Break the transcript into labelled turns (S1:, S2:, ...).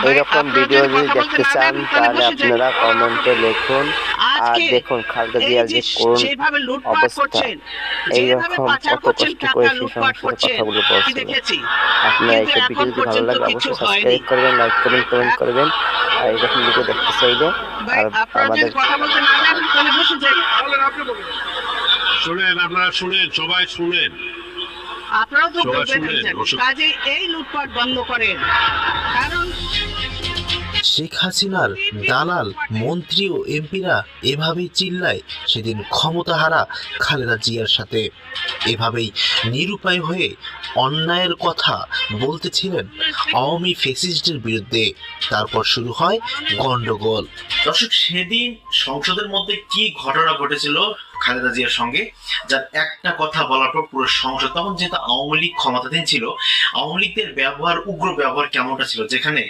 S1: ভাই
S2: এরকম
S1: আপনারা
S2: ভিডিও
S1: যদি
S2: যদি
S1: কথা বলতে
S2: দেখতে
S1: না
S2: চান
S1: জানেন তাহলে
S2: তাহলে
S1: বসে যান।
S2: আপনারা কমেন্টে লিখুন। আর
S1: আজকে
S2: দেখুন খালেদা
S1: এই
S2: জিয়ার
S1: যে
S2: যে করুণ
S1: যেভাবে লুটপাট
S2: অবস্থা,
S1: করছেন, যেভাবে
S2: এইরকম
S1: পাচার
S2: কত
S1: করছেন,
S2: কষ্ট করে
S1: টাকা
S2: সেই
S1: লুটপাট
S2: সংসদে
S1: করছেন,
S2: কথাগুলো
S1: কি
S2: বলছিল।
S1: দেখেছি।
S2: আপনারা
S1: কিন্তু
S2: এইসব ভিডিও
S1: এখন
S2: যদি ভালো
S1: পর্যন্ত
S2: লাগে
S1: কিছু
S2: অবশ্যই
S1: হয়নি।
S2: সাবস্ক্রাইব করবেন, লাইক কমেন্ট কমেন্ট করবেন। আর এরকম ভিডিও দেখতে চাইলে
S1: ভাই
S2: আর
S1: আপনারা যদি
S2: আমাদের
S1: কথা বলতে না জানেন তাহলে বসে যান।
S3: শুনেন, আপনারা শুনেন, সবাই শুনেন,
S1: আপনারাও তো
S3: সবাই
S1: বলবেন
S3: শুনেন।
S1: কাজে এই লুটপাট বন্ধ করেন, কারণ
S4: শেখ হাসিনার দালাল মন্ত্রী ও এমপিরা এভাবেই চিল্লায় সেদিন ক্ষমতাহারা খালেদা জিয়ার সাথে। এভাবেই নিরুপায় হয়ে অন্যায়ের কথা বলতেছিলেন আওয়ামী ফ্যাসিস্টদের বিরুদ্ধে। তারপর শুরু হয় গন্ডগোল। দর্শক, সেদিন সংসদের মধ্যে কি ঘটনা ঘটেছিল খালেদা জিয়ার সঙ্গে, যার একটা কথা বলার পর পুরো সংসদ, তখন যেহেতু আওয়ামী লীগ ক্ষমতাধীন ছিল, আওয়ামী লীগদের ব্যবহার, উগ্র ব্যবহার কেমনটা ছিল, যেখানে